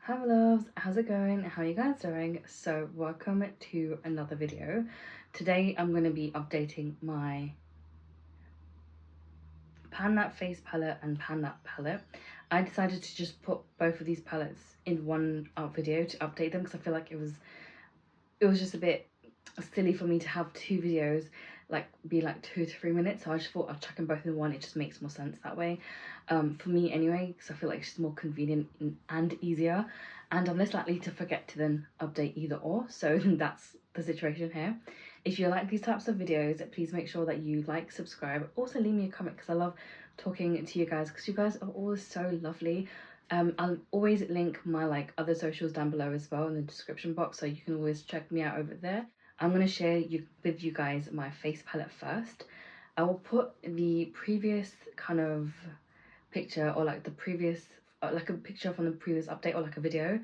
Hi my loves, how's it going? How are you guys doing? So welcome to another video. Today I'm going to be updating my Pan That face palette and Pan That palette. I decided to just put both of these palettes in one video to update them because I feel like it was just a bit silly for me to have two videos be like 2 to 3 minutes, so I just thought I'd chuck them both in one. It just makes more sense that way, for me anyway, because I feel like it's just more convenient and easier, and I'm less likely to forget to then update either or. So that's the situation here. If you like these types of videos, please make sure that you like, subscribe, also leave me a comment because I love talking to you guys because you guys are always so lovely. I'll always link my other socials down below as well in the description box, so you can always check me out over there. I'm going to share with you guys my face palette first. I will put the previous kind of picture, or like the previous, like a picture from the previous update, or like a video,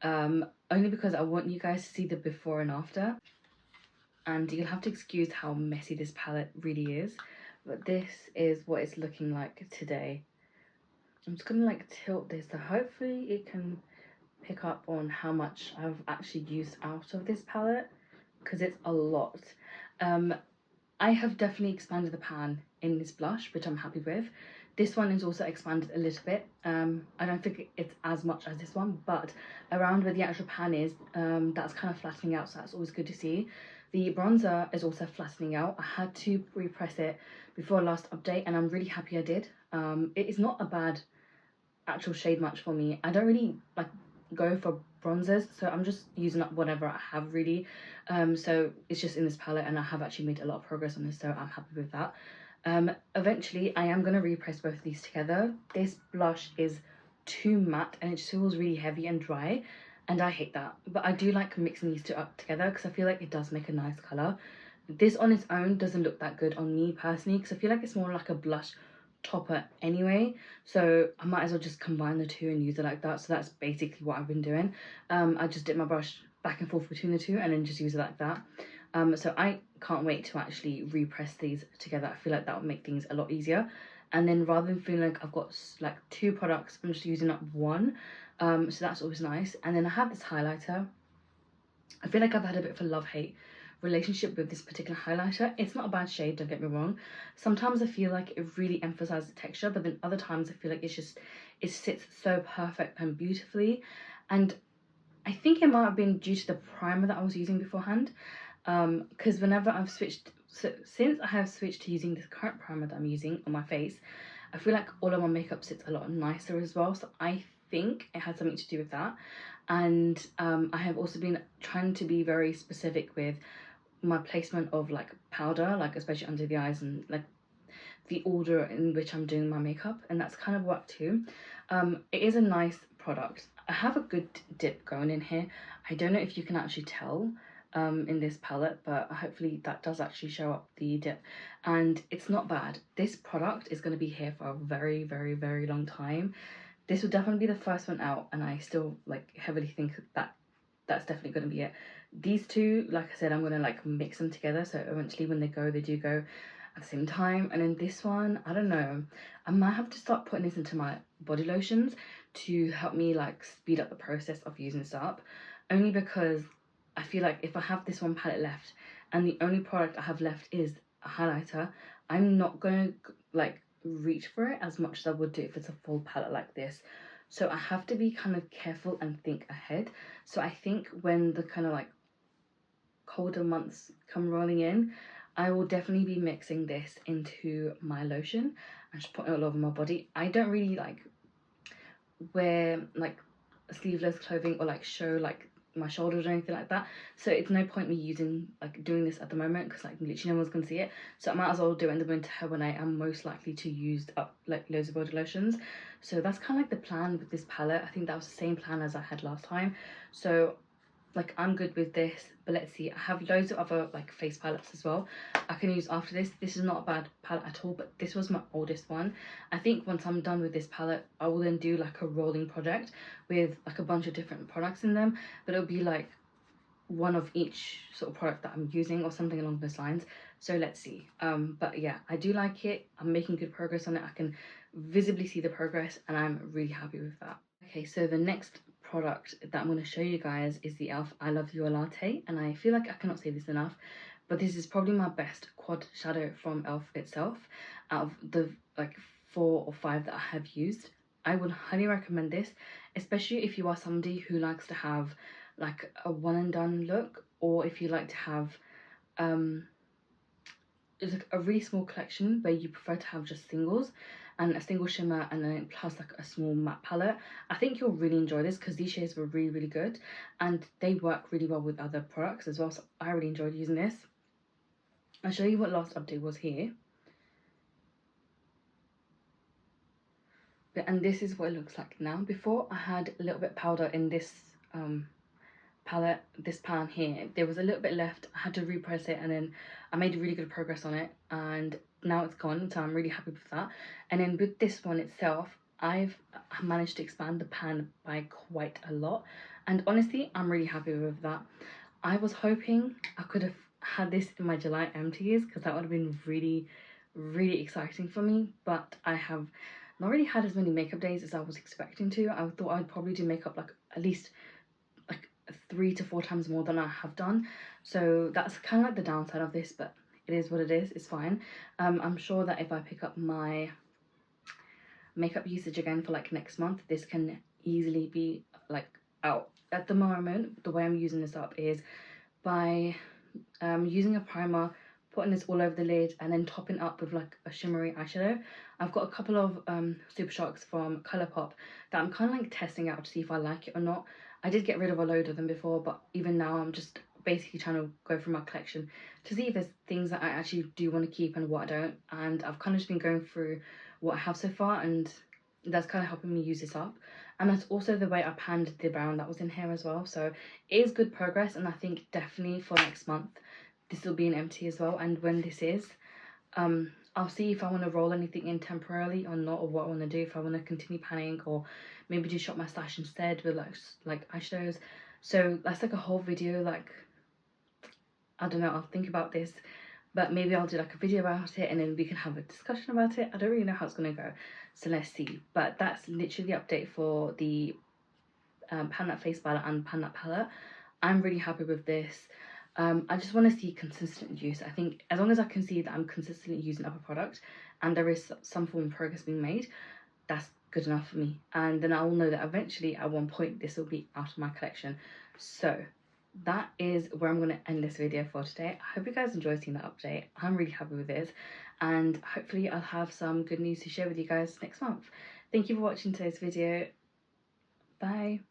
only because I want you guys to see the before and after. And you'll have to excuse how messy this palette really is, but this is what it's looking like today. I'm just gonna tilt this so hopefully it can pick up on how much I've actually used out of this palette, because it's a lot. I have definitely expanded the pan in this blush, which I'm happy with. This one is also expanded a little bit. I don't think it's as much as this one, but around where the actual pan is, that's kind of flattening out, so that's always good to see. The bronzer is also flattening out. I had to repress it before last update, and I'm really happy I did. It is not a bad actual shade match for me. I don't really go for bronzers, so I'm just using up whatever I have really. So it's just in this palette, and I have actually made a lot of progress on this, so I'm happy with that. Eventually I am going to repress both of these together. This blush is too matte and it just feels really heavy and dry, and I hate that, but I do like mixing these two up together because I feel like it does make a nice colour. This on its own doesn't look that good on me personally, because I feel like it's more like a blush topper anyway, so I might as well just combine the two and use it like that. So that's basically what I've been doing. I just dip my brush back and forth between the two and then just use it like that. So I can't wait to actually repress these together. I feel like that would make things a lot easier, and then rather than feeling like I've got like two products, I'm just using up one. So that's always nice. And then I have this highlighter. I feel like I've had a bit of a love-hate relationship with this particular highlighter. It's not a bad shade, don't get me wrong. Sometimes I feel like it really emphasizes texture, but then other times I feel like it sits so perfect and beautifully. And I think it might have been due to the primer that I was using beforehand, because whenever I've switched, since I have switched to using this current primer that I'm using on my face, I feel like all of my makeup sits a lot nicer as well. So I think it had something to do with that. And I have also been trying to be very specific with my placement of powder, especially under the eyes, and the order in which I'm doing my makeup, and that's kind of worked too. It is a nice product. I have a good dip going in here. I don't know if you can actually tell in this palette, but hopefully that does actually show up the dip, and it's not bad. This product is going to be here for a very, very, very long time. This will definitely be the first one out, and I still heavily think that that's definitely going to be it. These two, like I said, I'm going to mix them together, so eventually when they do go at the same time. And then this one, I don't know, I might have to start putting this into my body lotions to help me speed up the process of using this up, only because I feel like if I have this one palette left and the only product I have left is a highlighter, I'm not going to reach for it as much as I would do if it's a full palette like this. So I have to be kind of careful and think ahead. So I think when the kind of colder months come rolling in, I will definitely be mixing this into my lotion and just putting it all over my body. I don't really wear sleeveless clothing or show my shoulders or anything like that, so it's no point me using doing this at the moment because literally no one's gonna see it. So I might as well do it in the winter when I am most likely to use up loads of body lotions. So that's kind of the plan with this palette. I think that was the same plan as I had last time, so I'm good with this. But let's see, I have loads of other face palettes as well I can use after this. This is not a bad palette at all, but this was my oldest one. I think once I'm done with this palette, I will then do a rolling project with a bunch of different products in them, but it'll be one of each sort of product that I'm using or something along those lines. So let's see. But yeah, I do like it. I'm making good progress on it. I can visibly see the progress and I'm really happy with that. Okay, so the next product that I'm going to show you guys is the e.l.f. I Love You Latte, and I feel like I cannot say this enough, but this is probably my best quad shadow from e.l.f. itself. Out of the like 4 or 5 that I have used, I would highly recommend this, especially if you are somebody who likes to have like a one and done look, or if you like to have it's like a really small collection where you prefer to have just singles and a single shimmer and then plus like a small matte palette. I think you'll really enjoy this because these shades were really good and they work really well with other products as well, so I really enjoyed using this. I'll show you what last update was here. And this is what it looks like now. Before, I had a little bit of powder in this palette, this pan here. There was a little bit left. I had to repress it, and then I made really good progress on it, and now it's gone, so I'm really happy with that. And then with this one itself, I've managed to expand the pan by quite a lot, and honestly I'm really happy with that. I was hoping I could have had this in my July empties because that would have been really exciting for me, but I have not really had as many makeup days as I was expecting to. I thought I'd probably do makeup like at least like 3 to 4 times more than I have done, so that's kind of like the downside of this, but it is what it is. It's fine. I'm sure that if I pick up my makeup usage again for like next month, this can easily be like out. At the moment, the way I'm using this up is by using a primer, putting this all over the lid, and then topping up with like a shimmery eyeshadow. I've got a couple of Super Shocks from Colourpop that I'm kind of like testing out to see if I like it or not. I did get rid of a load of them before, but even now I'm just basically trying to go through my collection to see if there's things that I actually do want to keep and what I don't. And I've kind of just been going through what I have so far, and that's kind of helping me use this up. And that's also the way I panned the brown that was in here as well, so it is good progress. And I think definitely for next month this will be an empty as well, and when this is, I'll see if I want to roll anything in temporarily or not, or what I want to do, if I want to continue panning or maybe do shop my stash instead with like eyeshadows. So that's like a whole video, like I don't know, I'll think about this, but maybe I'll do like a video about it and then we can have a discussion about it. I don't really know how it's going to go, so let's see. But that's literally the update for the Pan That Face palette and Pan That palette. I'm really happy with this. I just want to see consistent use. I think as long as I can see that I'm consistently using up a product and there is some form of progress being made, that's good enough for me. And then I will know that eventually at one point this will be out of my collection. So that is where I'm going to end this video for today. I hope you guys enjoyed seeing that update. I'm really happy with this, and hopefully I'll have some good news to share with you guys next month. Thank you for watching today's video. Bye.